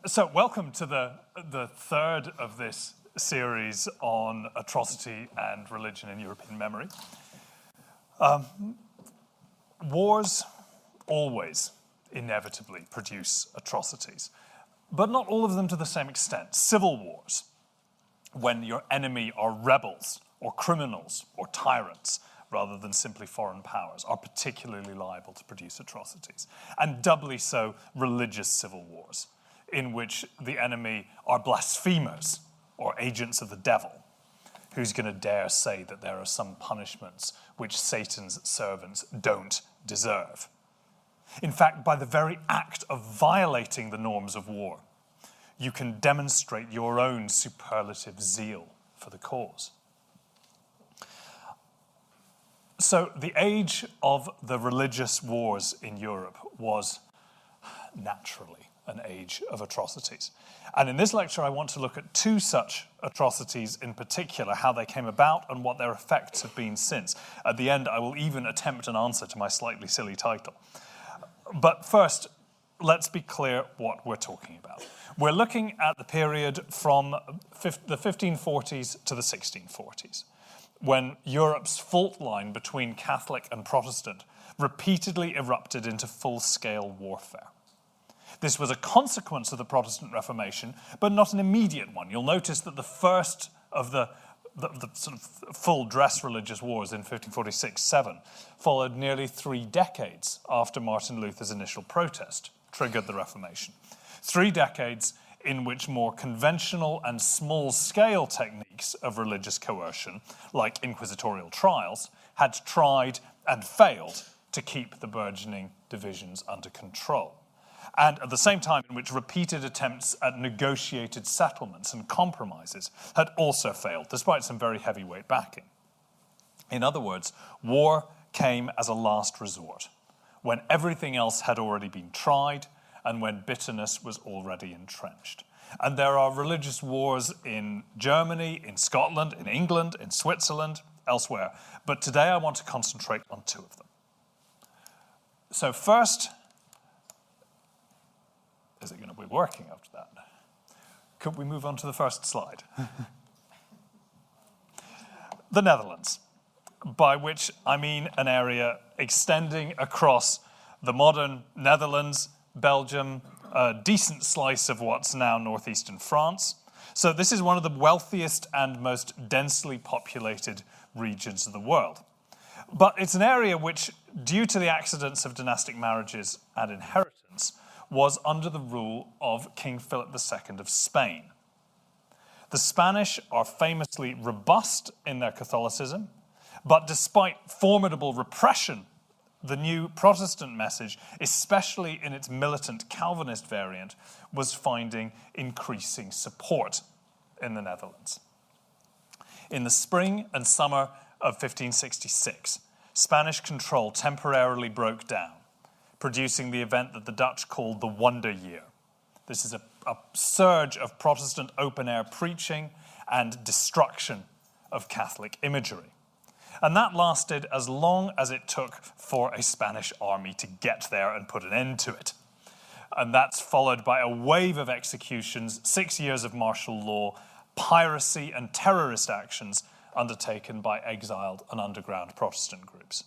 So welcome to the third of this series on atrocity and religion in European memory. Wars always inevitably produce atrocities, but not all of them to the same extent. Civil wars, when your enemy are rebels or criminals or tyrants, rather than simply foreign powers, are particularly liable to produce atrocities. And doubly so, religious civil wars, in which the enemy are blasphemers or agents of the devil. Who's going to dare say that there are some punishments which Satan's servants don't deserve? In fact, by the very act of violating the norms of war, you can demonstrate your own superlative zeal for the cause. So the age of the religious wars in Europe was naturally an age of atrocities. And in this lecture, I want to look at two such atrocities in particular, how they came about and what their effects have been since. At the end, I will even attempt an answer to my slightly silly title. But first, let's be clear what we're talking about. We're looking at the period from the 1540s to the 1640s, when Europe's fault line between Catholic and Protestant repeatedly erupted into full-scale warfare. This was a consequence of the Protestant Reformation, but not an immediate one. You'll notice that the first of the sort of full-dress religious wars in 1546-7 followed nearly 3 decades after Martin Luther's initial protest triggered the Reformation. 3 decades in which more conventional and small-scale techniques of religious coercion, like inquisitorial trials, had tried and failed to keep the burgeoning divisions under control. And at the same time in which repeated attempts at negotiated settlements and compromises had also failed, despite some very heavyweight backing. In other words, war came as a last resort, when everything else had already been tried and when bitterness was already entrenched. And there are religious wars in Germany, in Scotland, in England, in Switzerland, elsewhere. But today I want to concentrate on 2 of them. So first, is it going to be working after that? Could we move on to the first slide? The Netherlands, by which I mean an area extending across the modern Netherlands, Belgium, a decent slice of what's now northeastern France. So this is one of the wealthiest and most densely populated regions of the world. But it's an area which, due to the accidents of dynastic marriages and inheritance, was under the rule of King Philip II of Spain. The Spanish are famously robust in their Catholicism, but despite formidable repression, the new Protestant message, especially in its militant Calvinist variant, was finding increasing support in the Netherlands. In the spring and summer of 1566, Spanish control temporarily broke down, producing the event that the Dutch called the Wonder Year. This is a surge of Protestant open-air preaching and destruction of Catholic imagery. And that lasted as long as it took for a Spanish army to get there and put an end to it. And that's followed by a wave of executions, 6 years of martial law, piracy and terrorist actions undertaken by exiled and underground Protestant groups.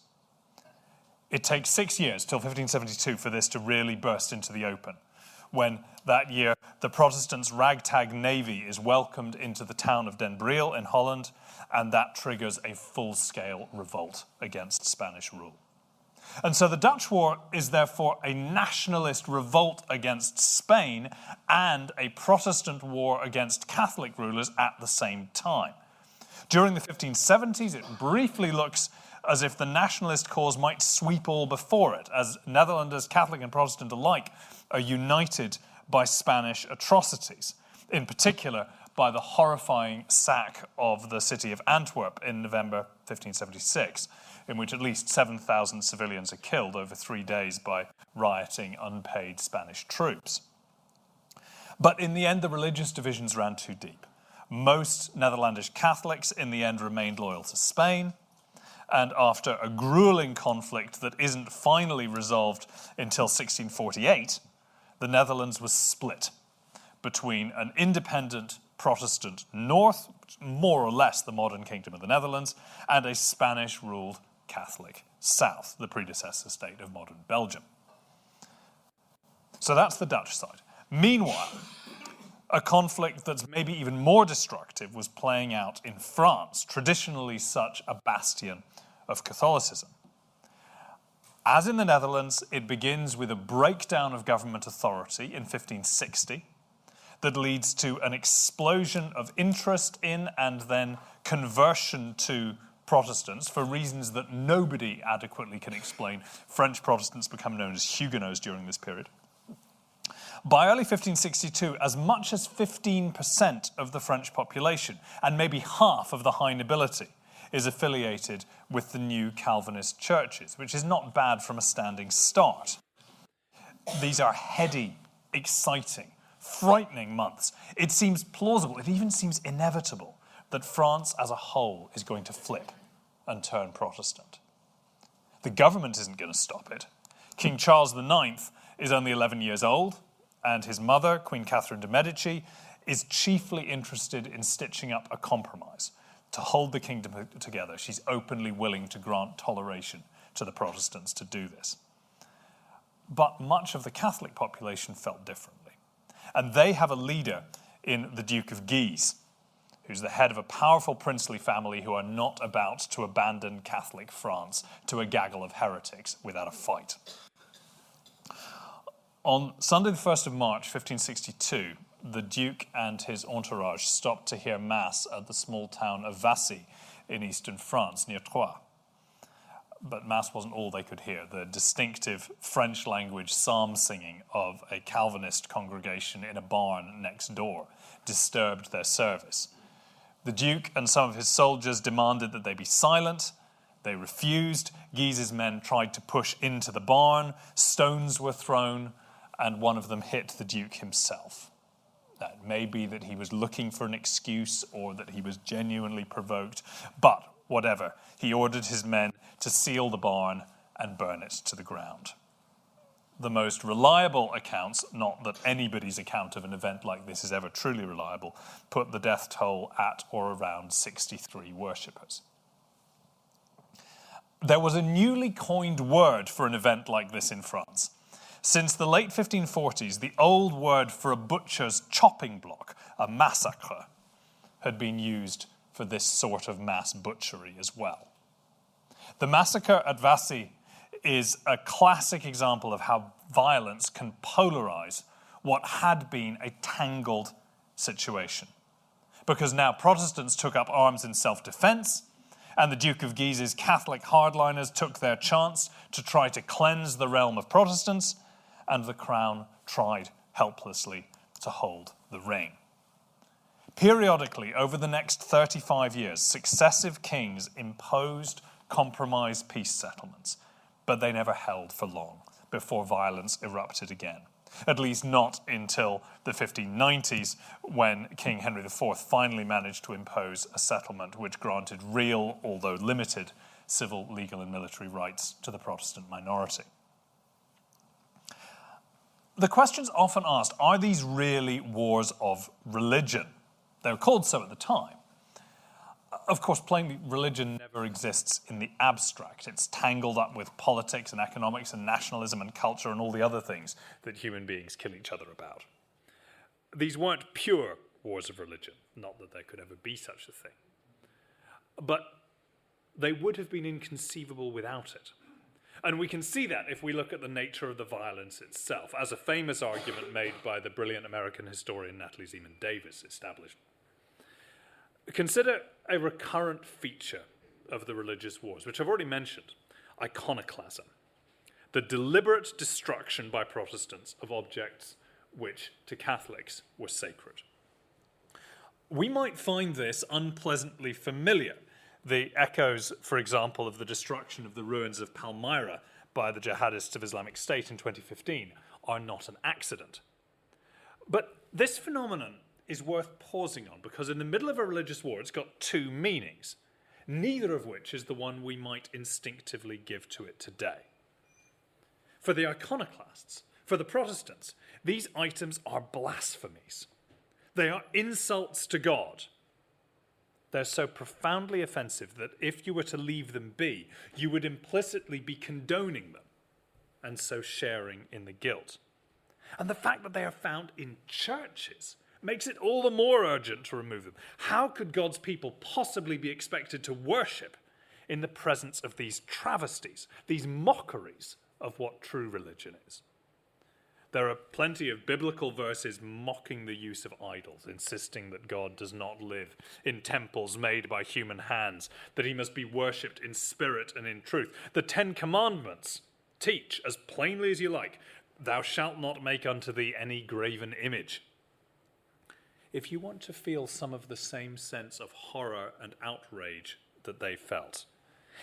It takes 6 years, till 1572, for this to really burst into the open, when that year the Protestants' ragtag navy is welcomed into the town of Den Briel in Holland, and that triggers a full-scale revolt against Spanish rule. And so the Dutch War is therefore a nationalist revolt against Spain and a Protestant war against Catholic rulers at the same time. During the 1570s, it briefly looks as if the nationalist cause might sweep all before it, as Netherlanders, Catholic and Protestant alike, are united by Spanish atrocities, in particular by the horrifying sack of the city of Antwerp in November 1576, in which at least 7,000 civilians are killed over 3 days by rioting, unpaid Spanish troops. But in the end, the religious divisions ran too deep. Most Netherlandish Catholics in the end remained loyal to Spain, and after a grueling conflict that isn't finally resolved until 1648, the Netherlands was split between an independent Protestant north, more or less the modern Kingdom of the Netherlands, and a Spanish-ruled Catholic south, the predecessor state of modern Belgium. So that's the Dutch side. Meanwhile, a conflict that's maybe even more destructive was playing out in France, traditionally such a bastion of Catholicism. As in the Netherlands, it begins with a breakdown of government authority in 1560 that leads to an explosion of interest in and then conversion to Protestants for reasons that nobody adequately can explain. French Protestants become known as Huguenots during this period. By early 1562, as much as 15% of the French population, and maybe half of the high nobility, is affiliated with the new Calvinist churches, which is not bad from a standing start. These are heady, exciting, frightening months. It seems plausible, it even seems inevitable, that France as a whole is going to flip and turn Protestant. The government isn't going to stop it. King Charles IX is only 11 years old, and his mother, Queen Catherine de' Medici, is chiefly interested in stitching up a compromise to hold the kingdom together. She's openly willing to grant toleration to the Protestants to do this. But much of the Catholic population felt differently. And they have a leader in the Duke of Guise, who's the head of a powerful princely family who are not about to abandon Catholic France to a gaggle of heretics without a fight. On Sunday the 1st of March, 1562, the Duke and his entourage stopped to hear Mass at the small town of Vassy in eastern France, near Troyes. But Mass wasn't all they could hear. The distinctive French-language psalm singing of a Calvinist congregation in a barn next door disturbed their service. The Duke and some of his soldiers demanded that they be silent. They refused. Guise's men tried to push into the barn. Stones were thrown, and one of them hit the Duke himself. That may be that he was looking for an excuse or that he was genuinely provoked, but whatever, he ordered his men to seal the barn and burn it to the ground. The most reliable accounts, not that anybody's account of an event like this is ever truly reliable, put the death toll at or around 63 worshippers. There was a newly coined word for an event like this in France. Since the late 1540s, the old word for a butcher's chopping block, a massacre, had been used for this sort of mass butchery as well. The massacre at Vassy is a classic example of how violence can polarize what had been a tangled situation. Because now Protestants took up arms in self-defense, and the Duke of Guise's Catholic hardliners took their chance to try to cleanse the realm of Protestants, and the crown tried helplessly to hold the rein. Periodically, over the next 35 years, successive kings imposed compromise peace settlements, but they never held for long before violence erupted again. At least not until the 1590s, when King Henry IV finally managed to impose a settlement which granted real, although limited, civil, legal, and military rights to the Protestant minority. The question's often asked, are these really wars of religion? They were called so at the time. Of course, plainly, religion never exists in the abstract. It's tangled up with politics and economics and nationalism and culture and all the other things that human beings kill each other about. These weren't pure wars of religion, not that there could ever be such a thing. But they would have been inconceivable without it. And we can see that if we look at the nature of the violence itself, as a famous argument made by the brilliant American historian Natalie Zeman Davis established. Consider a recurrent feature of the religious wars, which I've already mentioned, iconoclasm, the deliberate destruction by Protestants of objects which to Catholics were sacred. We might find this unpleasantly familiar. The echoes, for example, of the destruction of the ruins of Palmyra by the jihadists of Islamic State in 2015 are not an accident. But this phenomenon is worth pausing on because in the middle of a religious war, it's got two meanings, neither of which is the one we might instinctively give to it today. For the iconoclasts, for the Protestants, these items are blasphemies. They are insults to God. They're so profoundly offensive that if you were to leave them be, you would implicitly be condoning them and so sharing in the guilt. And the fact that they are found in churches makes it all the more urgent to remove them. How could God's people possibly be expected to worship in the presence of these travesties, these mockeries of what true religion is? There are plenty of biblical verses mocking the use of idols, insisting that God does not live in temples made by human hands, that he must be worshipped in spirit and in truth. The 10 Commandments teach, as plainly as you like, thou shalt not make unto thee any graven image. If you want to feel some of the same sense of horror and outrage that they felt,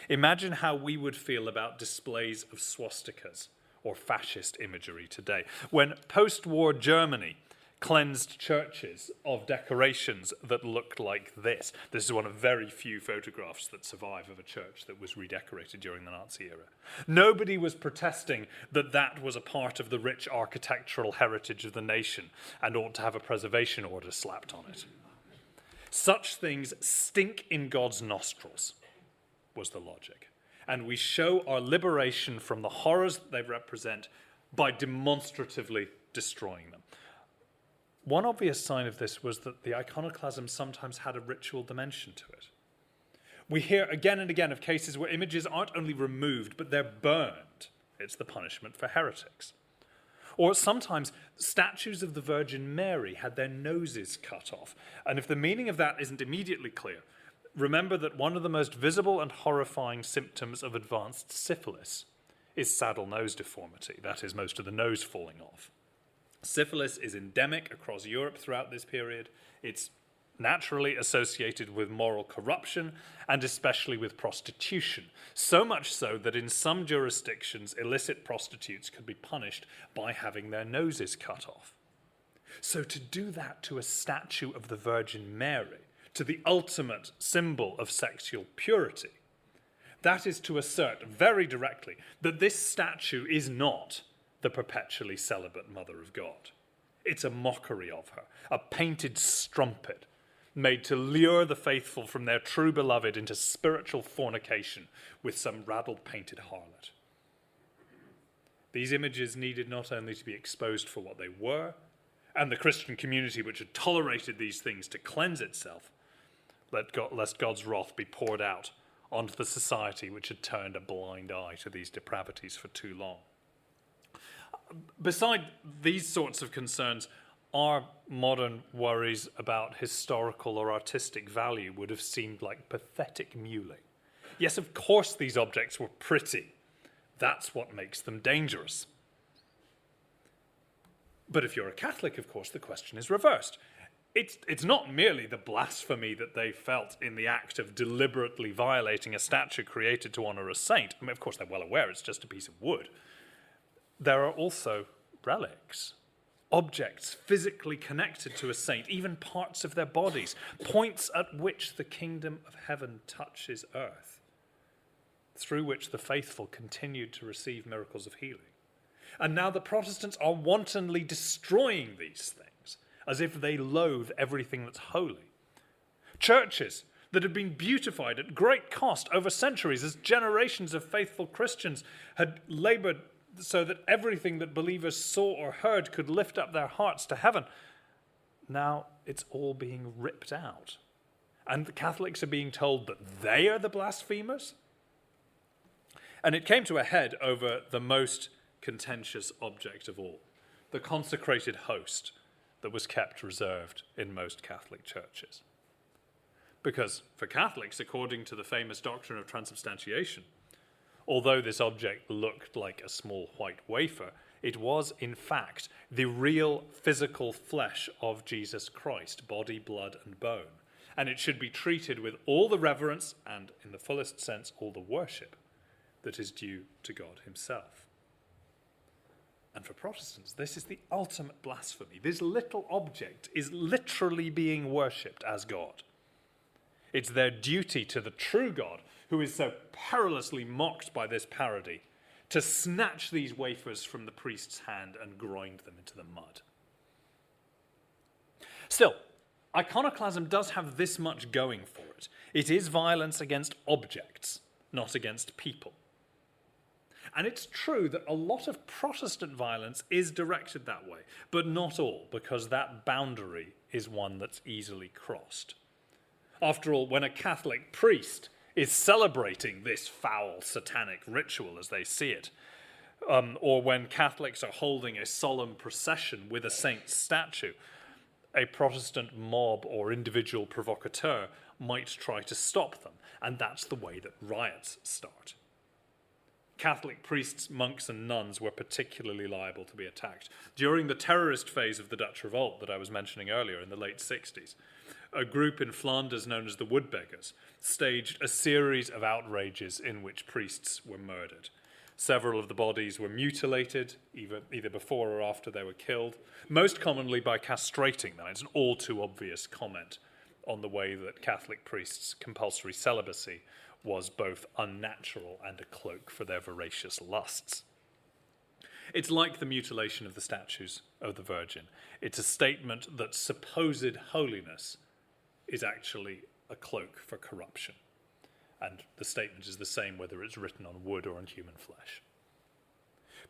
imagine how we would feel about displays of swastikas or fascist imagery today. When post-war Germany cleansed churches of decorations that looked like this. This is one of very few photographs that survive of a church that was redecorated during the Nazi era. Nobody was protesting that that was a part of the rich architectural heritage of the nation and ought to have a preservation order slapped on it. Such things stink in God's nostrils, was the logic. And we show our liberation from the horrors that they represent by demonstratively destroying them. One obvious sign of this was that the iconoclasm sometimes had a ritual dimension to it. We hear again and again of cases where images aren't only removed, but they're burned. It's the punishment for heretics. Or sometimes statues of the Virgin Mary had their noses cut off. And if the meaning of that isn't immediately clear, remember that one of the most visible and horrifying symptoms of advanced syphilis is saddle nose deformity, that is, most of the nose falling off. Syphilis is endemic across Europe throughout this period. It's naturally associated with moral corruption and especially with prostitution, so much so that in some jurisdictions illicit prostitutes could be punished by having their noses cut off. So to do that to a statue of the Virgin Mary, to the ultimate symbol of sexual purity, that is to assert very directly that this statue is not the perpetually celibate Mother of God. It's a mockery of her, a painted strumpet made to lure the faithful from their true beloved into spiritual fornication with some raddled painted harlot. These images needed not only to be exposed for what they were, and the Christian community which had tolerated these things to cleanse itself, lest God's wrath be poured out onto the society which had turned a blind eye to these depravities for too long. Beside these sorts of concerns, our modern worries about historical or artistic value would have seemed like pathetic mewling. Yes, of course these objects were pretty. That's what makes them dangerous. But if you're a Catholic, of course, the question is reversed. It's not merely the blasphemy that they felt in the act of deliberately violating a statue created to honor a saint. I mean, of course, they're well aware it's just a piece of wood. There are also relics, objects physically connected to a saint, even parts of their bodies, points at which the kingdom of heaven touches earth, through which the faithful continued to receive miracles of healing. And now the Protestants are wantonly destroying these things, as if they loathe everything that's holy. Churches that had been beautified at great cost over centuries as generations of faithful Christians had labored so that everything that believers saw or heard could lift up their hearts to heaven. Now it's all being ripped out. And the Catholics are being told that they are the blasphemers. And it came to a head over the most contentious object of all, the consecrated host that was kept reserved in most Catholic churches. Because for Catholics, according to the famous doctrine of transubstantiation, although this object looked like a small white wafer, it was in fact the real physical flesh of Jesus Christ, body, blood, and bone. And it should be treated with all the reverence and, in the fullest sense, all the worship that is due to God himself. And for Protestants, this is the ultimate blasphemy. This little object is literally being worshipped as God. It's their duty to the true God, who is so perilously mocked by this parody, to snatch these wafers from the priest's hand and grind them into the mud. Still, iconoclasm does have this much going for it. It is violence against objects, not against people. And it's true that a lot of Protestant violence is directed that way, but not all, because that boundary is one that's easily crossed. After all, when a Catholic priest is celebrating this foul satanic ritual as they see it, or when Catholics are holding a solemn procession with a saint's statue, a Protestant mob or individual provocateur might try to stop them, and that's the way that riots start. Catholic priests, monks, and nuns were particularly liable to be attacked. During the terrorist phase of the Dutch Revolt that I was mentioning earlier in the late 60s, a group in Flanders known as the Woodbeggars staged a series of outrages in which priests were murdered. Several of the bodies were mutilated, either before or after they were killed, most commonly by castrating them. It's an all too obvious comment on the way that Catholic priests' compulsory celibacy was both unnatural and a cloak for their voracious lusts. It's like the mutilation of the statues of the Virgin. It's a statement that supposed holiness is actually a cloak for corruption. And the statement is the same whether it's written on wood or on human flesh.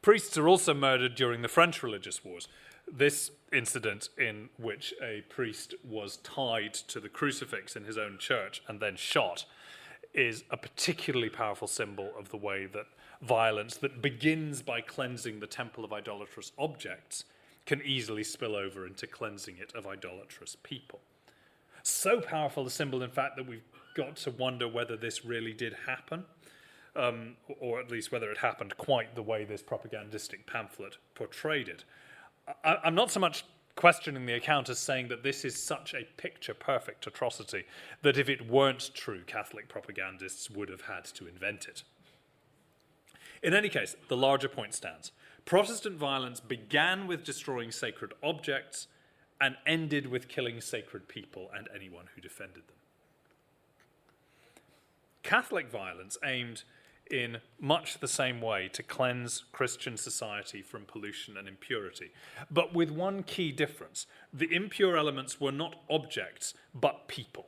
Priests are also murdered during the French religious wars. This incident in which a priest was tied to the crucifix in his own church and then shot is a particularly powerful symbol of the way that violence that begins by cleansing the temple of idolatrous objects can easily spill over into cleansing it of idolatrous people. So powerful a symbol, in fact, that we've got to wonder whether this really did happen, or at least whether it happened quite the way this propagandistic pamphlet portrayed it. I'm not so much questioning the account as saying that this is such a picture-perfect atrocity that if it weren't true, Catholic propagandists would have had to invent it. In any case, the larger point stands. Protestant violence began with destroying sacred objects and ended with killing sacred people and anyone who defended them. Catholic violence aimed in much the same way to cleanse Christian society from pollution and impurity, but with one key difference. The impure elements were not objects, but people,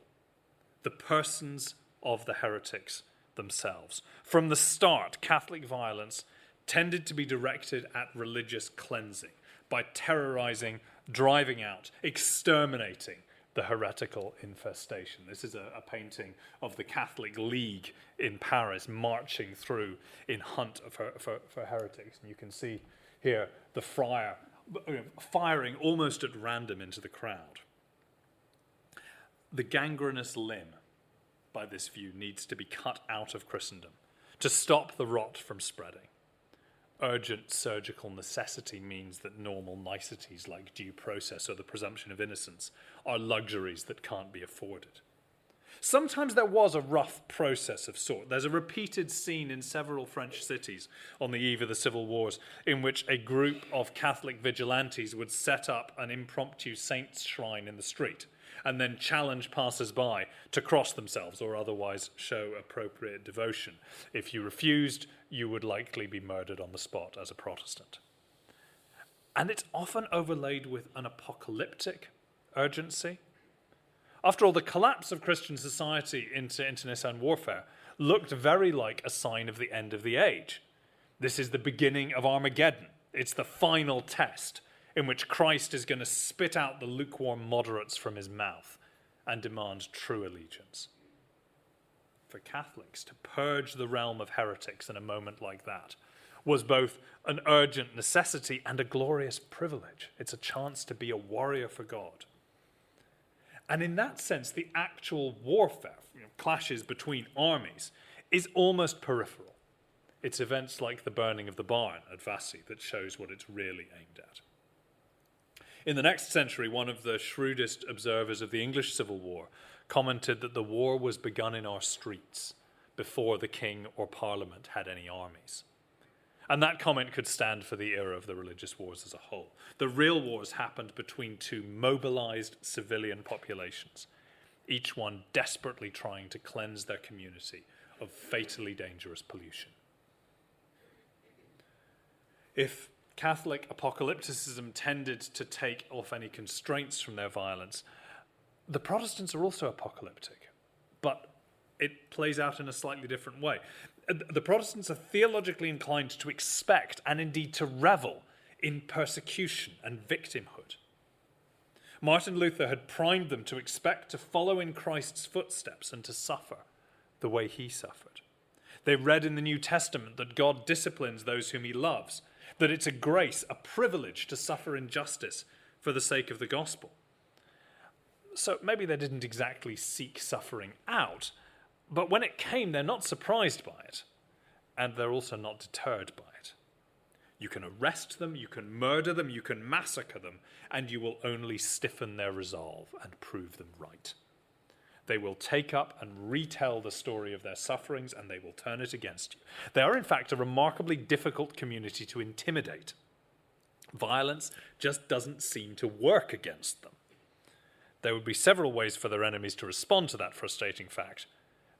the persons of the heretics themselves. From the start, Catholic violence tended to be directed at religious cleansing by terrorizing, driving out, exterminating the heretical infestation. This is a painting of the Catholic League in Paris marching through in hunt for heretics. And you can see here the friar firing almost at random into the crowd. The gangrenous limb, by this view, needs to be cut out of Christendom to stop the rot from spreading. Urgent surgical necessity means that normal niceties like due process or the presumption of innocence are luxuries that can't be afforded. Sometimes there was a rough process of sort. There's a repeated scene in several French cities on the eve of the civil wars in which a group of Catholic vigilantes would set up an impromptu saint's shrine in the street and then challenge passers-by to cross themselves or otherwise show appropriate devotion. If you refused, you would likely be murdered on the spot as a Protestant. And it's often overlaid with an apocalyptic urgency. After all, the collapse of Christian society into internecine warfare looked very like a sign of the end of the age. This is the beginning of Armageddon. It's the final test in which Christ is going to spit out the lukewarm moderates from his mouth and demand true allegiance. For Catholics, to purge the realm of heretics in a moment like that was both an urgent necessity and a glorious privilege. It's a chance to be a warrior for God. And in that sense, the actual warfare, clashes between armies, is almost peripheral. It's events like the burning of the barn at Vassy that shows what it's really aimed at. In the next century, one of the shrewdest observers of the English Civil War commented that the war was begun in our streets before the king or parliament had any armies. And that comment could stand for the era of the religious wars as a whole. The real wars happened between two mobilized civilian populations, each one desperately trying to cleanse their community of fatally dangerous pollution. If Catholic apocalypticism tended to take off any constraints from their violence, The Protestants are also apocalyptic, but it plays out in a slightly different way. The Protestants are theologically inclined to expect and indeed to revel in persecution and victimhood. Martin Luther had primed them to expect to follow in Christ's footsteps and to suffer the way he suffered. They read in the New Testament that God disciplines those whom he loves, that it's a grace, a privilege to suffer injustice for the sake of the gospel. So maybe they didn't exactly seek suffering out, but when it came, they're not surprised by it, and they're also not deterred by it. You can arrest them, you can murder them, you can massacre them, and you will only stiffen their resolve and prove them right. They will take up and retell the story of their sufferings, and they will turn it against you. They are, in fact, a remarkably difficult community to intimidate. Violence just doesn't seem to work against them. There would be several ways for their enemies to respond to that frustrating fact,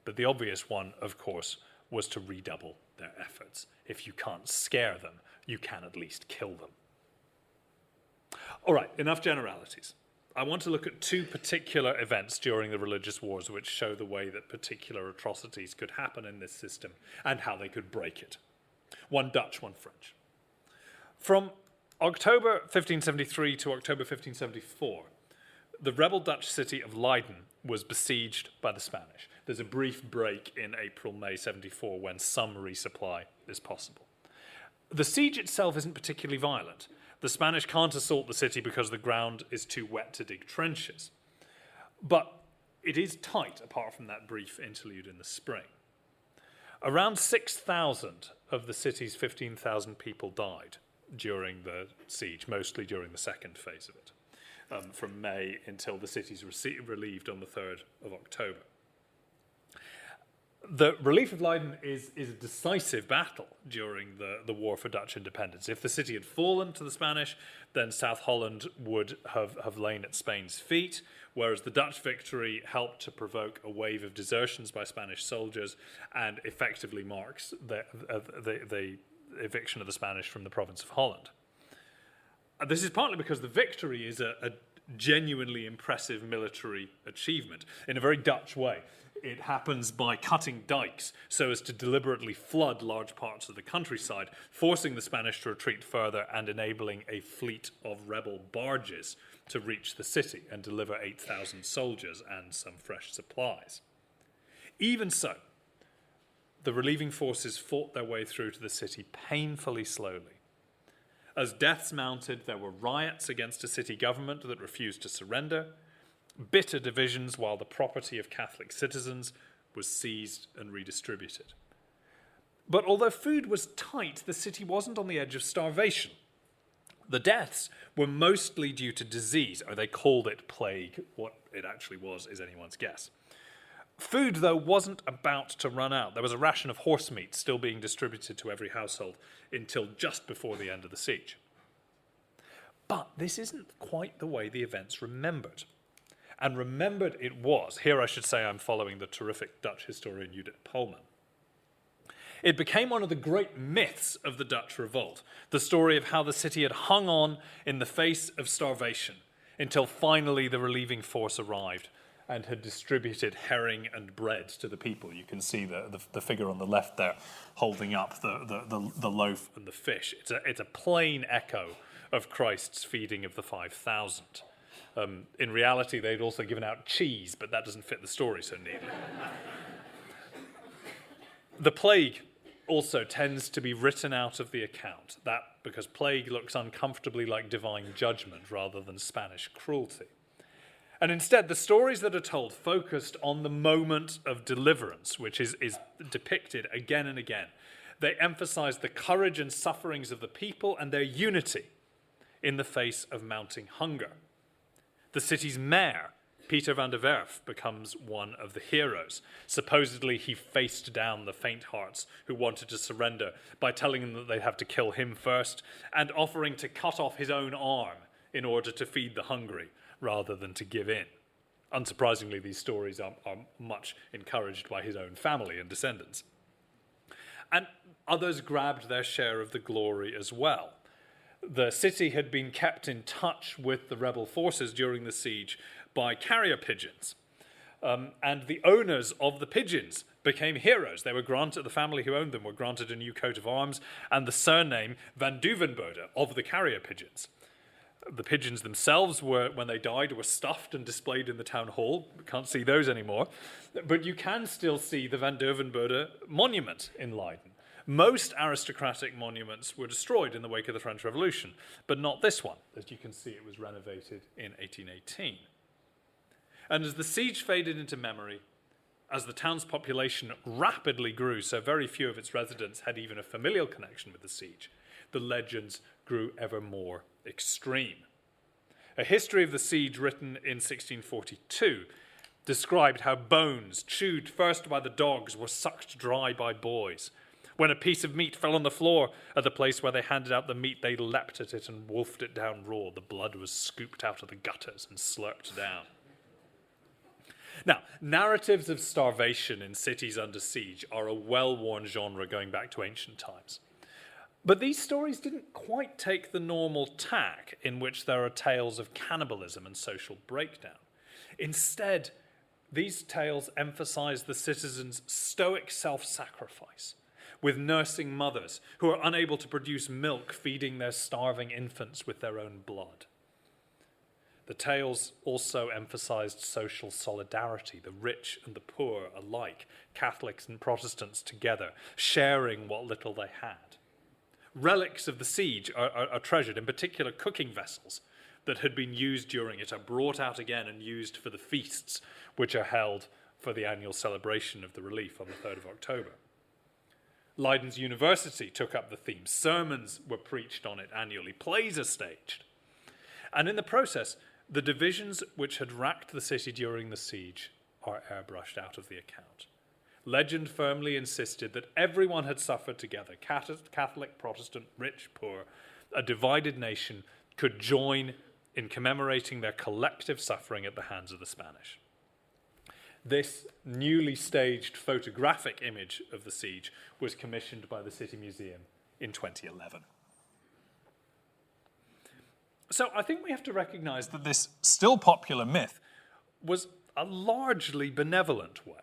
but the obvious one, of course, was to redouble their efforts. If you can't scare them, you can at least kill them. All right, enough generalities. I want to look at two particular events during the religious wars which show the way that particular atrocities could happen in this system and how they could break it. One Dutch, one French. From October 1573 to October 1574, the rebel Dutch city of Leiden was besieged by the Spanish. There's a brief break in April-May 74 when some resupply is possible. The siege itself isn't particularly violent. The Spanish can't assault the city because the ground is too wet to dig trenches. But it is tight, apart from that brief interlude in the spring. Around 6,000 of the city's 15,000 people died during the siege, mostly during the second phase of it, from May until the city's relieved on the 3rd of October. The relief of Leiden is a decisive battle during the War for Dutch Independence. If the city had fallen to the Spanish, then South Holland would have lain at Spain's feet, whereas the Dutch victory helped to provoke a wave of desertions by Spanish soldiers and effectively marks the eviction of the Spanish from the province of Holland. This is partly because the victory is a genuinely impressive military achievement in a very Dutch way. It happens by cutting dikes so as to deliberately flood large parts of the countryside, forcing the Spanish to retreat further and enabling a fleet of rebel barges to reach the city and deliver 8,000 soldiers and some fresh supplies. Even so, the relieving forces fought their way through to the city painfully slowly. As deaths mounted, there were riots against a city government that refused to surrender, bitter divisions while the property of Catholic citizens was seized and redistributed. But although food was tight, the city wasn't on the edge of starvation. The deaths were mostly due to disease, or they called it plague. What it actually was is anyone's guess. Food, though, wasn't about to run out. There was a ration of horse meat still being distributed to every household until just before the end of the siege. But this isn't quite the way the events remembered. And remembered it was. Here I should say I'm following the terrific Dutch historian Judith Polman. It became one of the great myths of the Dutch revolt, the story of how the city had hung on in the face of starvation until finally the relieving force arrived and had distributed herring and bread to the people. You can see the figure on the left there holding up the loaf and the fish. It's a plain echo of Christ's feeding of the 5,000. In reality, they'd also given out cheese, but that doesn't fit the story so neatly. The plague also tends to be written out of the account, that because plague looks uncomfortably like divine judgment rather than Spanish cruelty. And instead, the stories that are told focused on the moment of deliverance, which is depicted again and again. They emphasize the courage and sufferings of the people and their unity in the face of mounting hunger. The city's mayor, Peter van der Werf, becomes one of the heroes. Supposedly, he faced down the faint-hearts who wanted to surrender by telling them that they'd have to kill him first and offering to cut off his own arm in order to feed the hungry rather than to give in. Unsurprisingly, these stories are much encouraged by his own family and descendants. And others grabbed their share of the glory as well. the city had been kept in touch with the rebel forces during the siege by carrier pigeons. And the owners of the pigeons became heroes. They were granted, the family who owned them were granted a new coat of arms and the surname Van Duvenbode of the carrier pigeons. The pigeons themselves were, when they died, were stuffed and displayed in the town hall. We can't see those anymore. But you can still see the Van Duvenbode monument in Leiden. Most aristocratic monuments were destroyed in the wake of the French Revolution, but not this one. As you can see, it was renovated in 1818. And as the siege faded into memory, as the town's population rapidly grew, so very few of its residents had even a familial connection with the siege, the legends grew ever more extreme. A history of the siege written in 1642 described how bones, chewed first by the dogs, were sucked dry by boys. When a piece of meat fell on the floor at the place where they handed out the meat, they leapt at it and wolfed it down raw. The blood was scooped out of the gutters and slurped down. Now, narratives of starvation in cities under siege are a well-worn genre going back to ancient times. But these stories didn't quite take the normal tack in which there are tales of cannibalism and social breakdown. Instead, these tales emphasize the citizens' stoic self-sacrifice, with nursing mothers who are unable to produce milk, feeding their starving infants with their own blood. The tales also emphasized social solidarity, the rich and the poor alike, Catholics and Protestants together, sharing what little they had. Relics of the siege are treasured, in particular cooking vessels that had been used during it are brought out again and used for the feasts which are held for the annual celebration of the relief on the 3rd of October. Leiden's University took up the theme. Sermons were preached on it annually. Plays are staged. And in the process, the divisions which had racked the city during the siege are airbrushed out of the account. Legend firmly insisted that everyone had suffered together. Catholic, Protestant, rich, poor. A divided nation could join in commemorating their collective suffering at the hands of the Spanish. This newly staged photographic image of the siege was commissioned by the City Museum in 2011. So I think we have to recognize that this still popular myth was a largely benevolent way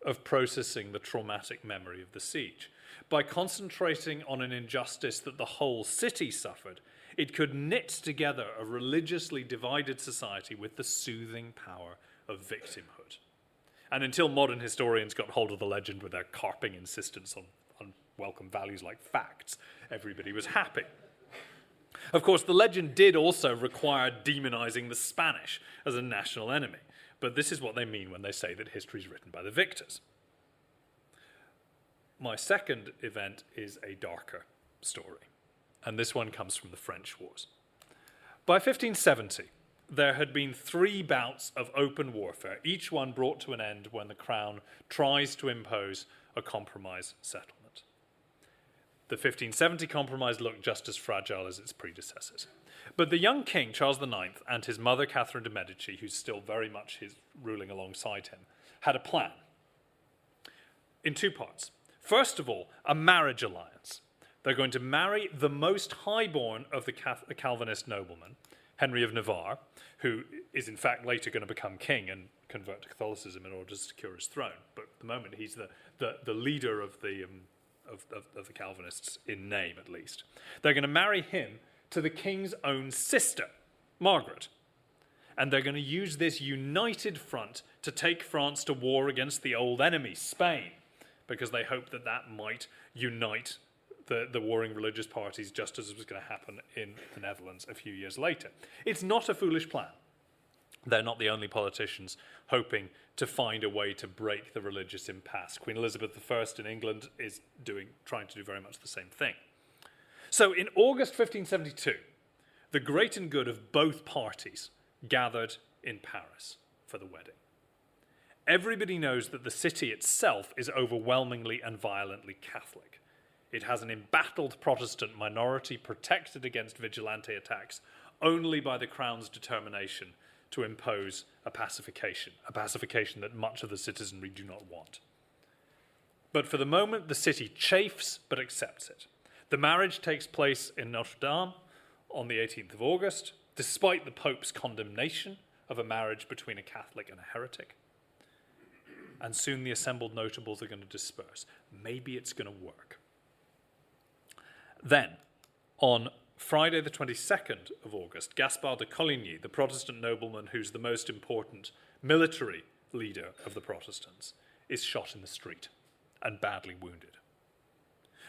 of processing the traumatic memory of the siege. By concentrating on an injustice that the whole city suffered, it could knit together a religiously divided society with the soothing power of victimhood. And until modern historians got hold of the legend with their carping insistence on welcome values like facts, everybody was happy. Of course, the legend did also require demonizing the Spanish as a national enemy, but this is what they mean when they say that history is written by the victors. My second event is a darker story, and this one comes from the French Wars. By 1570, there had been 3 bouts of open warfare, each one brought to an end when the crown tries to impose a compromise settlement. The 1570 compromise looked just as fragile as its predecessors. But the young king, Charles IX, and his mother, Catherine de' Medici, who's still very much ruling alongside him, had a plan in 2 parts. First of all, a marriage alliance. They're going to marry the most highborn of the Calvinist noblemen, Henry of Navarre, who is in fact later going to become king and convert to Catholicism in order to secure his throne. But at the moment, he's the leader of the Calvinists, in name at least. They're going to marry him to the king's own sister, Margaret. And they're going to use this united front to take France to war against the old enemy, Spain, because they hope that that might unite the warring religious parties, just as was going to happen in the Netherlands a few years later. It's not a foolish plan. They're not the only politicians hoping to find a way to break the religious impasse. Queen Elizabeth I in England is trying to do very much the same thing. So in August 1572, the great and good of both parties gathered in Paris for the wedding. Everybody knows that the city itself is overwhelmingly and violently Catholic. It has an embattled Protestant minority protected against vigilante attacks only by the Crown's determination to impose a pacification that much of the citizenry do not want. But for the moment, the city chafes but accepts it. The marriage takes place in Notre Dame on the 18th of August, despite the Pope's condemnation of a marriage between a Catholic and a heretic. And soon the assembled notables are going to disperse. Maybe it's going to work. Then, on Friday the 22nd of August, Gaspard de Coligny, the Protestant nobleman who's the most important military leader of the Protestants, is shot in the street and badly wounded.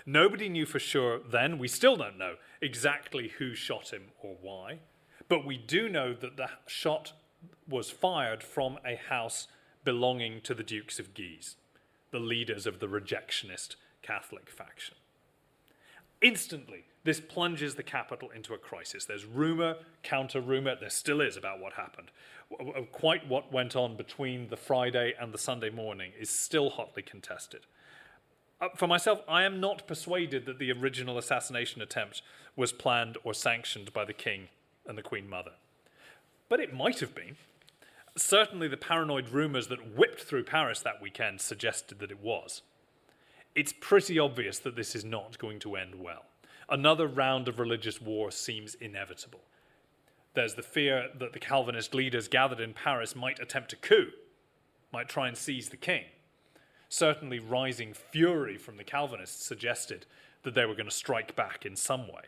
Nobody knew for sure then, we still don't know exactly who shot him or why, but we do know that the shot was fired from a house belonging to the Dukes of Guise, the leaders of the rejectionist Catholic faction. Instantly, this plunges the capital into a crisis. There's rumour, counter-rumour, there still is about what happened. Quite what went on between the Friday and the Sunday morning is still hotly contested. For myself, I am not persuaded that the original assassination attempt was planned or sanctioned by the King and the Queen Mother. But it might have been. Certainly the paranoid rumours that whipped through Paris that weekend suggested that it was. It's pretty obvious that this is not going to end well. Another round of religious war seems inevitable. There's the fear that the Calvinist leaders gathered in Paris might attempt a coup, might try and seize the king. Certainly rising fury from the Calvinists suggested that they were going to strike back in some way.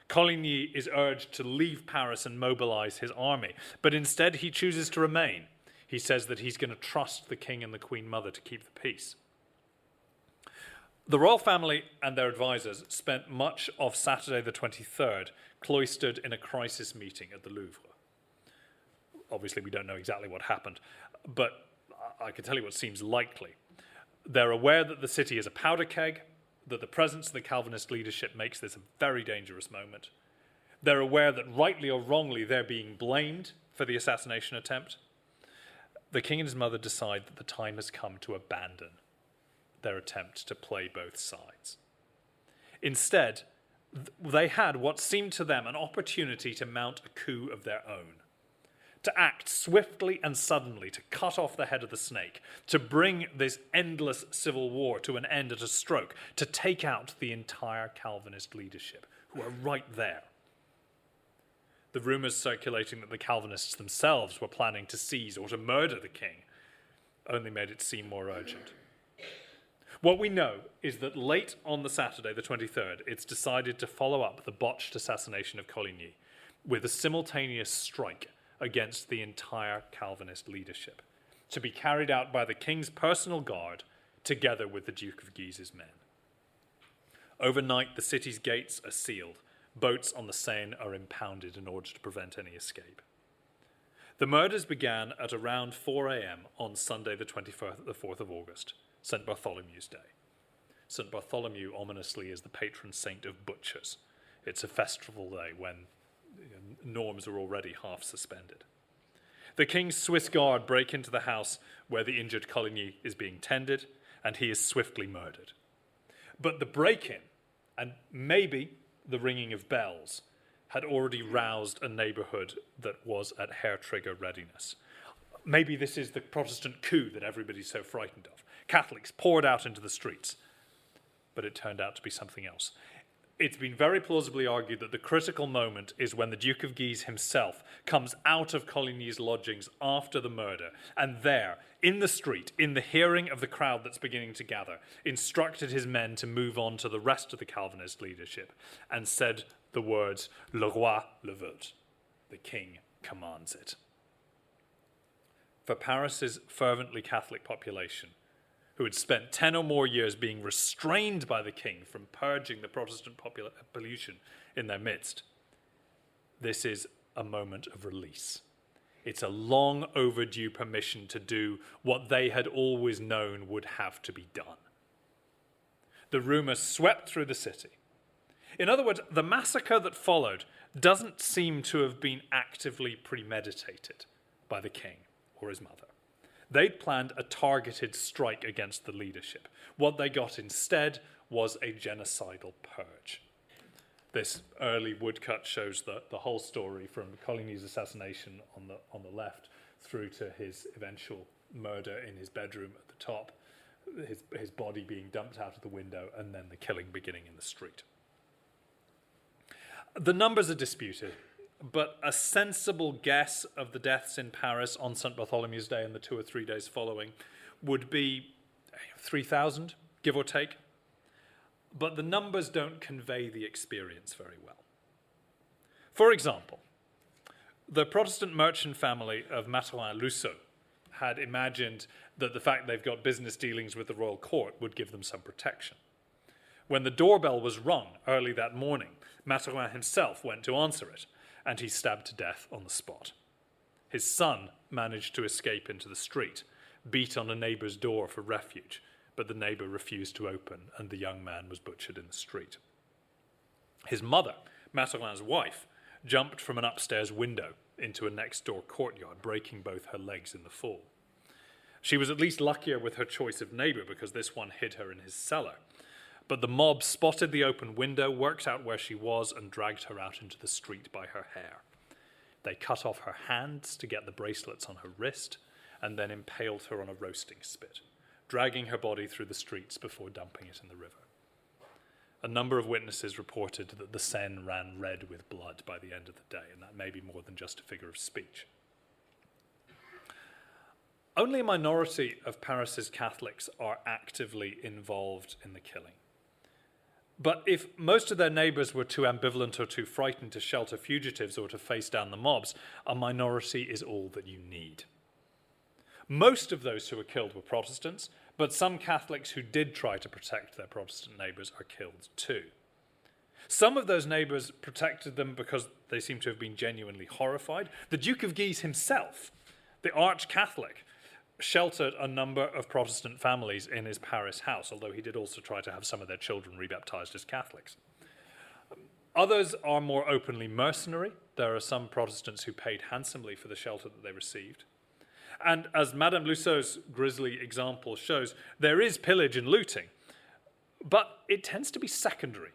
Coligny is urged to leave Paris and mobilize his army, but instead he chooses to remain. He says that he's going to trust the king and the Queen Mother to keep the peace. The royal family and their advisors spent much of Saturday the 23rd cloistered in a crisis meeting at the Louvre. Obviously, we don't know exactly what happened, but I can tell you what seems likely. They're aware that the city is a powder keg, that the presence of the Calvinist leadership makes this a very dangerous moment. They're aware that rightly or wrongly they're being blamed for the assassination attempt. The king and his mother decide that the time has come to abandon their attempt to play both sides. Instead, they had what seemed to them an opportunity to mount a coup of their own, to act swiftly and suddenly, to cut off the head of the snake, to bring this endless civil war to an end at a stroke, to take out the entire Calvinist leadership, who are right there. The rumours circulating that the Calvinists themselves were planning to seize or to murder the king only made it seem more urgent. What we know is that late on the Saturday, the 23rd, it's decided to follow up the botched assassination of Coligny with a simultaneous strike against the entire Calvinist leadership, to be carried out by the king's personal guard together with the Duke of Guise's men. Overnight, the city's gates are sealed. Boats on the Seine are impounded in order to prevent any escape. The murders began at around 4 a.m. on Sunday, the 4th of August, St. Bartholomew's Day. St. Bartholomew, ominously, is the patron saint of butchers. It's a festival day when norms are already half suspended. The king's Swiss guard break into the house where the injured Coligny is being tended, and he is swiftly murdered. But the break-in, and maybe the ringing of bells, had already roused a neighbourhood that was at hair-trigger readiness. Maybe this is the Protestant coup that everybody's so frightened of. Catholics poured out into the streets, but it turned out to be something else. It's been very plausibly argued that the critical moment is when the Duke of Guise himself comes out of Coligny's lodgings after the murder, and there, in the street, in the hearing of the crowd that's beginning to gather, instructed his men to move on to the rest of the Calvinist leadership, and said the words, "Le roi le veut," the king commands it. For Paris's fervently Catholic population, who had spent 10 or more years being restrained by the king from purging the Protestant pollution in their midst, this is a moment of release. It's a long overdue permission to do what they had always known would have to be done. The rumour swept through the city. In other words, the massacre that followed doesn't seem to have been actively premeditated by the king or his mother. They'd planned a targeted strike against the leadership. What they got instead was a genocidal purge. This early woodcut shows the whole story from Coligny's assassination on the left through to his eventual murder in his bedroom at the top, his body being dumped out of the window, and then the killing beginning in the street. The numbers are disputed, but a sensible guess of the deaths in Paris on St. Bartholomew's Day and the 2 or 3 days following would be 3,000, give or take. But the numbers don't convey the experience very well. For example, the Protestant merchant family of Matherin-Lusso had imagined that the fact they've got business dealings with the royal court would give them some protection. When the doorbell was rung early that morning, Matherin himself went to answer it, and he stabbed to death on the spot. His son managed to escape into the street, beat on a neighbour's door for refuge, but the neighbour refused to open, and the young man was butchered in the street. His mother, Matherin's wife, jumped from an upstairs window into a next-door courtyard, breaking both her legs in the fall. She was at least luckier with her choice of neighbour, because this one hid her in his cellar. But the mob spotted the open window, worked out where she was, and dragged her out into the street by her hair. They cut off her hands to get the bracelets on her wrist, and then impaled her on a roasting spit, dragging her body through the streets before dumping it in the river. A number of witnesses reported that the Seine ran red with blood by the end of the day, and that may be more than just a figure of speech. Only a minority of Paris's Catholics are actively involved in the killing. But if most of their neighbours were too ambivalent or too frightened to shelter fugitives or to face down the mobs, a minority is all that you need. Most of those who were killed were Protestants, but some Catholics who did try to protect their Protestant neighbours are killed too. Some of those neighbours protected them because they seem to have been genuinely horrified. The Duke of Guise himself, the arch-Catholic, sheltered a number of Protestant families in his Paris house, although he did also try to have some of their children rebaptized as Catholics. Others are more openly mercenary. There are some Protestants who paid handsomely for the shelter that they received. And as Madame Lusseau's grisly example shows, there is pillage and looting, but it tends to be secondary,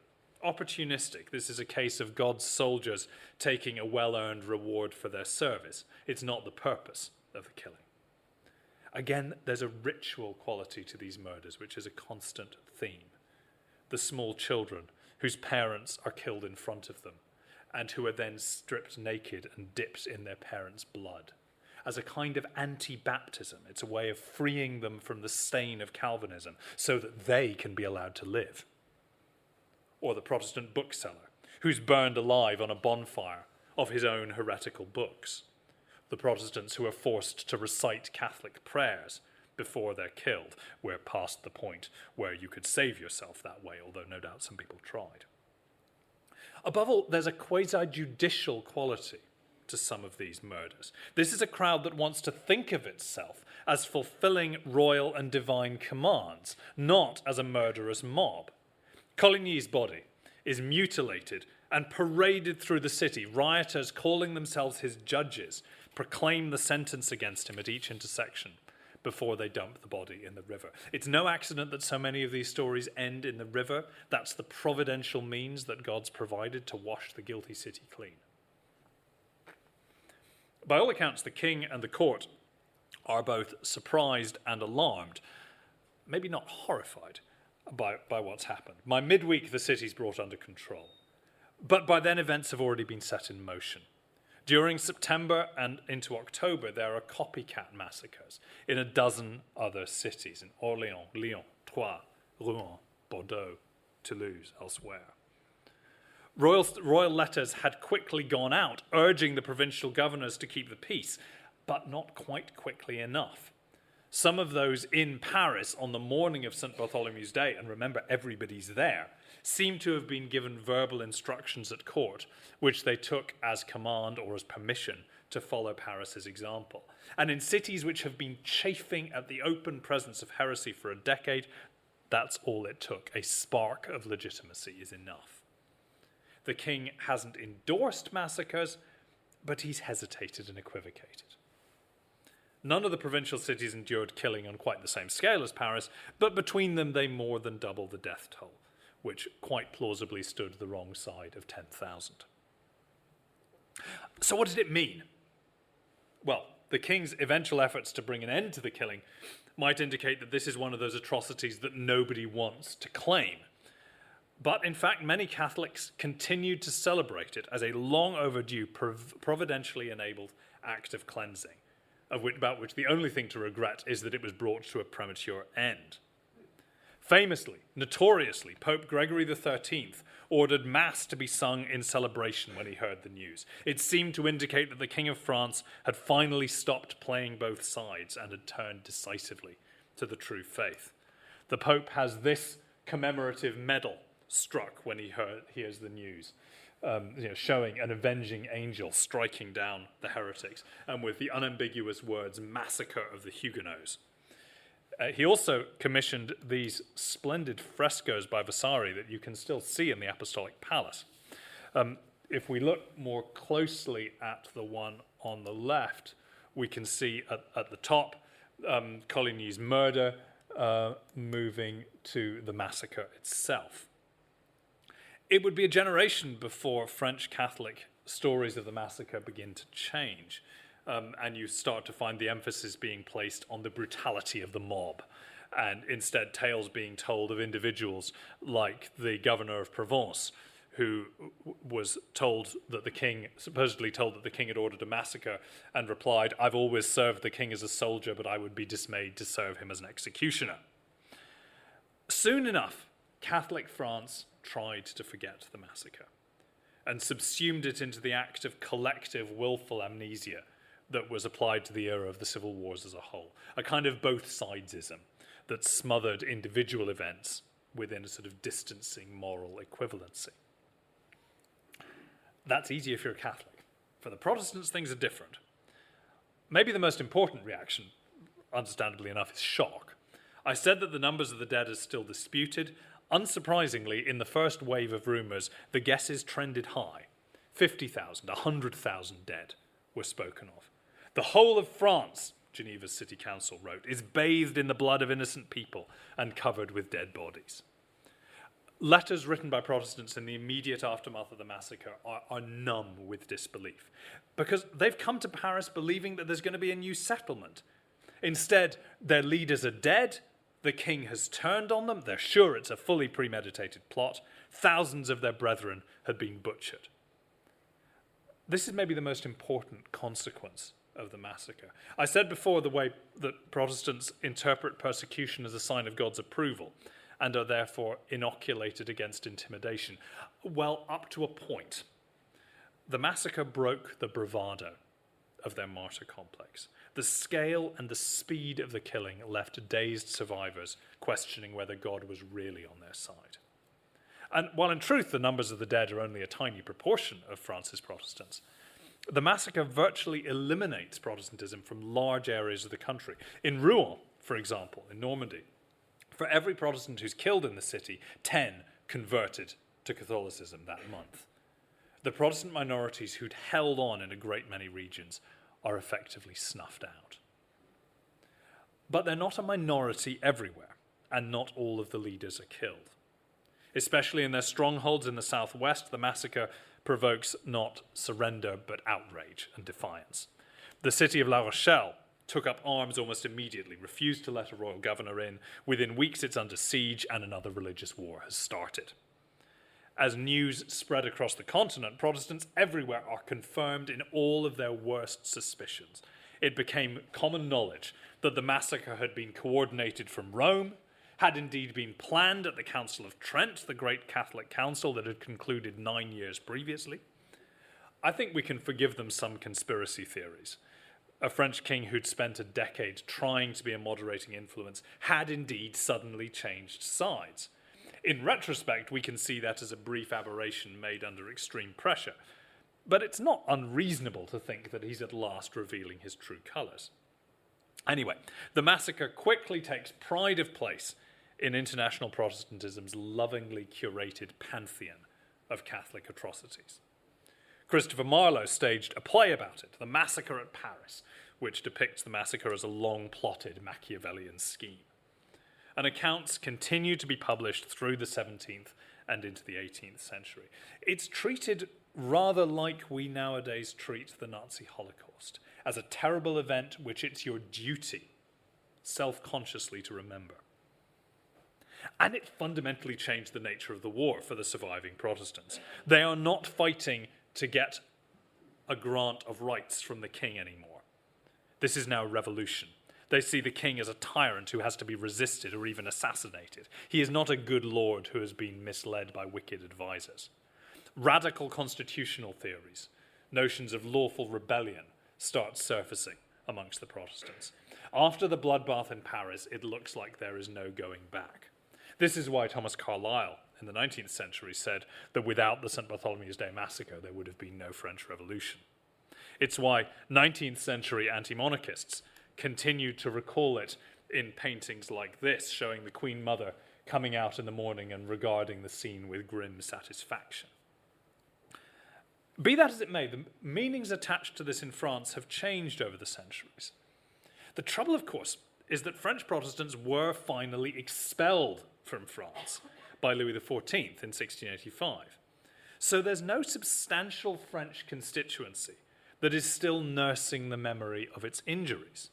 opportunistic. This is a case of God's soldiers taking a well-earned reward for their service. It's not the purpose of the killing. Again, there's a ritual quality to these murders, which is a constant theme. The small children whose parents are killed in front of them and who are then stripped naked and dipped in their parents' blood. As a kind of anti-baptism, it's a way of freeing them from the stain of Calvinism so that they can be allowed to live. Or the Protestant bookseller who's burned alive on a bonfire of his own heretical books. The Protestants who are forced to recite Catholic prayers before they're killed. We're past the point where you could save yourself that way, although no doubt some people tried. Above all, there's a quasi-judicial quality to some of these murders. This is a crowd that wants to think of itself as fulfilling royal and divine commands, not as a murderous mob. Coligny's body is mutilated and paraded through the city. Rioters calling themselves his judges proclaim the sentence against him at each intersection before they dump the body in the river. It's no accident that so many of these stories end in the river. That's the providential means that God's provided to wash the guilty city clean. By all accounts, the king and the court are both surprised and alarmed, maybe not horrified by what's happened. By midweek, the city's brought under control. But by then, events have already been set in motion. During September and into October, there are copycat massacres in a dozen other cities, in Orléans, Lyon, Troyes, Rouen, Bordeaux, Toulouse, elsewhere. Royal letters had quickly gone out, urging the provincial governors to keep the peace, but not quite quickly enough. Some of those in Paris on the morning of St. Bartholomew's Day, and remember, everybody's there, seem to have been given verbal instructions at court, which they took as command or as permission to follow Paris's example. And in cities which have been chafing at the open presence of heresy for a decade, that's all it took. A spark of legitimacy is enough. The king hasn't endorsed massacres, but he's hesitated and equivocated. None of the provincial cities endured killing on quite the same scale as Paris, but between them they more than doubled the death toll, which quite plausibly stood the wrong side of 10,000. So what did it mean? Well, the king's eventual efforts to bring an end to the killing might indicate that this is one of those atrocities that nobody wants to claim. But in fact, many Catholics continued to celebrate it as a long overdue, providentially enabled act of cleansing, about which the only thing to regret is that it was brought to a premature end. Famously, notoriously, Pope Gregory XIII ordered Mass to be sung in celebration when he heard the news. It seemed to indicate that the King of France had finally stopped playing both sides and had turned decisively to the true faith. The Pope has this commemorative medal struck when he hears the news, showing an avenging angel striking down the heretics, and with the unambiguous words, "Massacre of the Huguenots." He also commissioned these splendid frescoes by Vasari that you can still see in the Apostolic Palace. If we look more closely at the one on the left, we can see at the top Coligny's murder moving to the massacre itself. It would be a generation before French Catholic stories of the massacre begin to change. And you start to find the emphasis being placed on the brutality of the mob, and instead tales being told of individuals like the governor of Provence, who was supposedly told that the king had ordered a massacre, and replied, "I've always served the king as a soldier, but I would be dismayed to serve him as an executioner." Soon enough, Catholic France tried to forget the massacre and subsumed it into the act of collective willful amnesia that was applied to the era of the civil wars as a whole, a kind of both-sidesism that smothered individual events within a sort of distancing moral equivalency. That's easy if you're a Catholic. For the Protestants, things are different. Maybe the most important reaction, understandably enough, is shock. I said that the numbers of the dead are still disputed. Unsurprisingly, in the first wave of rumours, the guesses trended high. 50,000, 100,000 dead were spoken of. The whole of France, Geneva's city council wrote, is bathed in the blood of innocent people and covered with dead bodies. Letters written by Protestants in the immediate aftermath of the massacre are numb with disbelief, because they've come to Paris believing that there's going to be a new settlement. Instead, their leaders are dead, the king has turned on them, they're sure it's a fully premeditated plot, thousands of their brethren had been butchered. This is maybe the most important consequence of the massacre. I said before the way that Protestants interpret persecution as a sign of God's approval and are therefore inoculated against intimidation. Well, up to a point. The massacre broke the bravado of their martyr complex. The scale and the speed of the killing left dazed survivors questioning whether God was really on their side. And while in truth the numbers of the dead are only a tiny proportion of France's Protestants, the massacre virtually eliminates Protestantism from large areas of the country. In Rouen, for example, in Normandy, for every Protestant who's killed in the city, 10 converted to Catholicism that month. The Protestant minorities who'd held on in a great many regions are effectively snuffed out. But they're not a minority everywhere, and not all of the leaders are killed. Especially in their strongholds in the southwest, the massacre provokes not surrender, but outrage and defiance. The city of La Rochelle took up arms almost immediately, refused to let a royal governor in. Within weeks, it's under siege, and another religious war has started. As news spread across the continent, Protestants everywhere are confirmed in all of their worst suspicions. It became common knowledge that the massacre had been coordinated from Rome, had indeed been planned at the Council of Trent, the great Catholic council that had concluded 9 years previously. I think we can forgive them some conspiracy theories. A French king who'd spent a decade trying to be a moderating influence had indeed suddenly changed sides. In retrospect, we can see that as a brief aberration made under extreme pressure. But it's not unreasonable to think that he's at last revealing his true colours. Anyway, the massacre quickly takes pride of place in international Protestantism's lovingly curated pantheon of Catholic atrocities. Christopher Marlowe staged a play about it, The Massacre at Paris, which depicts the massacre as a long-plotted Machiavellian scheme. And accounts continue to be published through the 17th and into the 18th century. It's treated rather like we nowadays treat the Nazi Holocaust, as a terrible event which it's your duty self-consciously to remember. And it fundamentally changed the nature of the war for the surviving Protestants. They are not fighting to get a grant of rights from the king anymore. This is now a revolution. They see the king as a tyrant who has to be resisted or even assassinated. He is not a good lord who has been misled by wicked advisors. Radical constitutional theories, notions of lawful rebellion, start surfacing amongst the Protestants. After the bloodbath in Paris, it looks like there is no going back. This is why Thomas Carlyle in the 19th century said that without the St. Bartholomew's Day massacre, there would have been no French Revolution. It's why 19th century anti-monarchists continued to recall it in paintings like this, showing the Queen Mother coming out in the morning and regarding the scene with grim satisfaction. Be that as it may, the meanings attached to this in France have changed over the centuries. The trouble, of course, is that French Protestants were finally expelled from France by Louis XIV in 1685. So there's no substantial French constituency that is still nursing the memory of its injuries.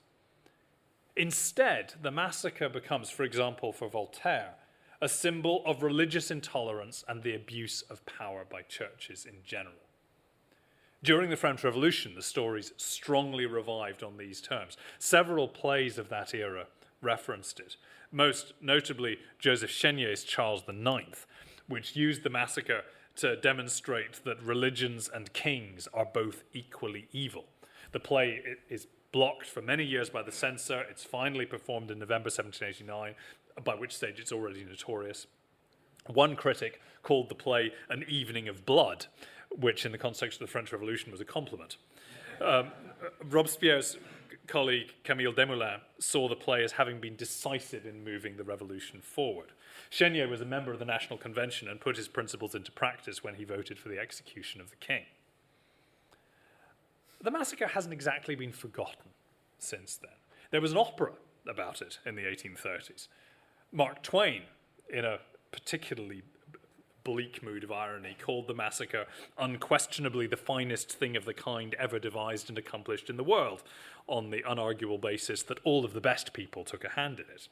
Instead, the massacre becomes, for example, for Voltaire, a symbol of religious intolerance and the abuse of power by churches in general. During the French Revolution, the stories strongly revived on these terms. Several plays of that era referenced it, most notably Joseph Chénier's Charles IX, which used the massacre to demonstrate that religions and kings are both equally evil. The play is blocked for many years by the censor. It's finally performed in November 1789, by which stage it's already notorious. One critic called the play an evening of blood, which in the context of the French Revolution was a compliment. Robespierre's colleague Camille Desmoulins saw the play as having been decisive in moving the revolution forward. Chénier was a member of the National Convention and put his principles into practice when he voted for the execution of the king. The massacre hasn't exactly been forgotten since then. There was an opera about it in the 1830s. Mark Twain, in a particularly bleak mood of irony, called the massacre unquestionably the finest thing of the kind ever devised and accomplished in the world, on the unarguable basis that all of the best people took a hand in it.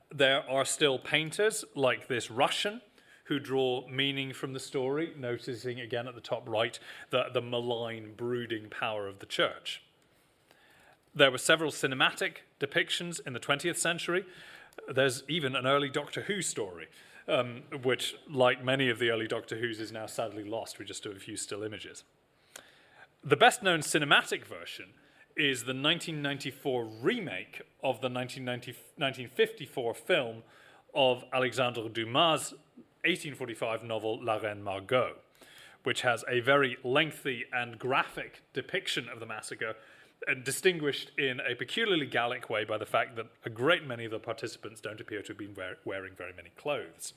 There are still painters like this Russian who draw meaning from the story, noticing again at the top right the malign, brooding power of the church. There were several cinematic depictions in the 20th century. There's even an early Doctor Who story, which, like many of the early Doctor Who's, is now sadly lost with just a few still images. The best-known cinematic version is the 1994 remake of the 1954 film of Alexandre Dumas' 1845 novel La Reine Margot, which has a very lengthy and graphic depiction of the massacre, and distinguished in a peculiarly Gallic way by the fact that a great many of the participants don't appear to have been wearing very many clothes.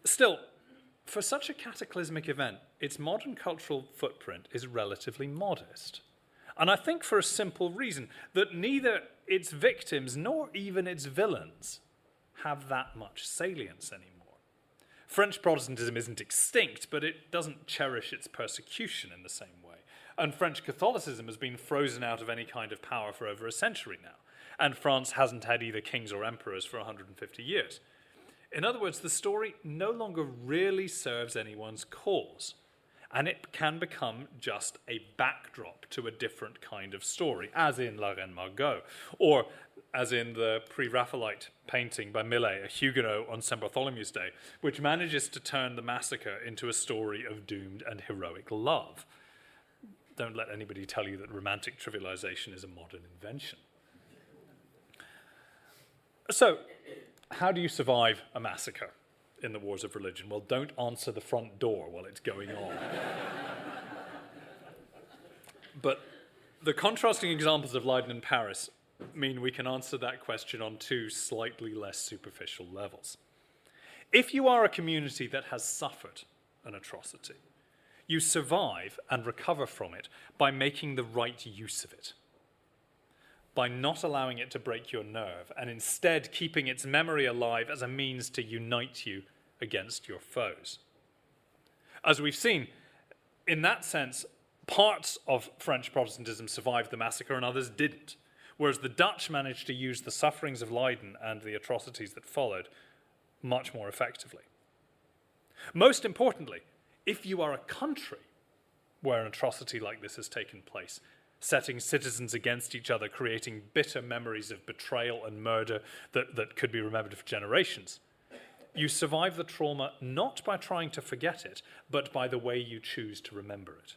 Still, for such a cataclysmic event, its modern cultural footprint is relatively modest. And I think for a simple reason, that neither its victims nor even its villains have that much salience anymore. French Protestantism isn't extinct, but it doesn't cherish its persecution in the same way. And French Catholicism has been frozen out of any kind of power for over a century now. And France hasn't had either kings or emperors for 150 years. In other words, the story no longer really serves anyone's cause. And it can become just a backdrop to a different kind of story, as in La Reine Margot, or as in the pre-Raphaelite painting by Millet, a Huguenot on St. Bartholomew's Day, which manages to turn the massacre into a story of doomed and heroic love. Don't let anybody tell you that romantic trivialization is a modern invention. So, how do you survive a massacre in the wars of religion? Well, don't answer the front door while it's going on. But the contrasting examples of Leiden and Paris mean we can answer that question on two slightly less superficial levels. If you are a community that has suffered an atrocity, you survive and recover from it by making the right use of it, by not allowing it to break your nerve, and instead keeping its memory alive as a means to unite you against your foes. As we've seen, in that sense, parts of French Protestantism survived the massacre and others didn't. whereas the Dutch managed to use the sufferings of Leiden and the atrocities that followed much more effectively. Most importantly, if you are a country where an atrocity like this has taken place, setting citizens against each other, creating bitter memories of betrayal and murder that could be remembered for generations, you survive the trauma not by trying to forget it, but by the way you choose to remember it.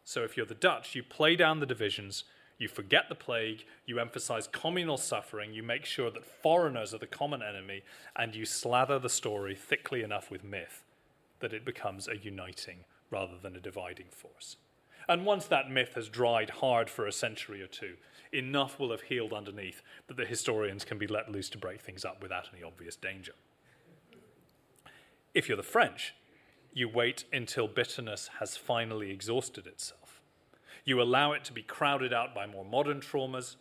So if you're the Dutch, you play down the divisions, you forget the plague, you emphasize communal suffering, you make sure that foreigners are the common enemy, and you slather the story thickly enough with myth that it becomes a uniting rather than a dividing force. And once that myth has dried hard for a century or two, enough will have healed underneath that the historians can be let loose to break things up without any obvious danger. If you're the French, you wait until bitterness has finally exhausted itself. You allow it to be crowded out by more modern traumas,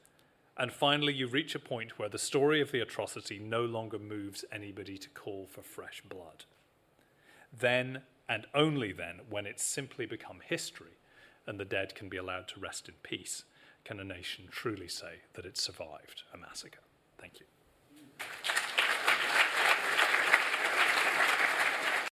and finally you reach a point where the story of the atrocity no longer moves anybody to call for fresh blood. Then, and only then, when it's simply become history and the dead can be allowed to rest in peace, can a nation truly say that it survived a massacre. Thank you.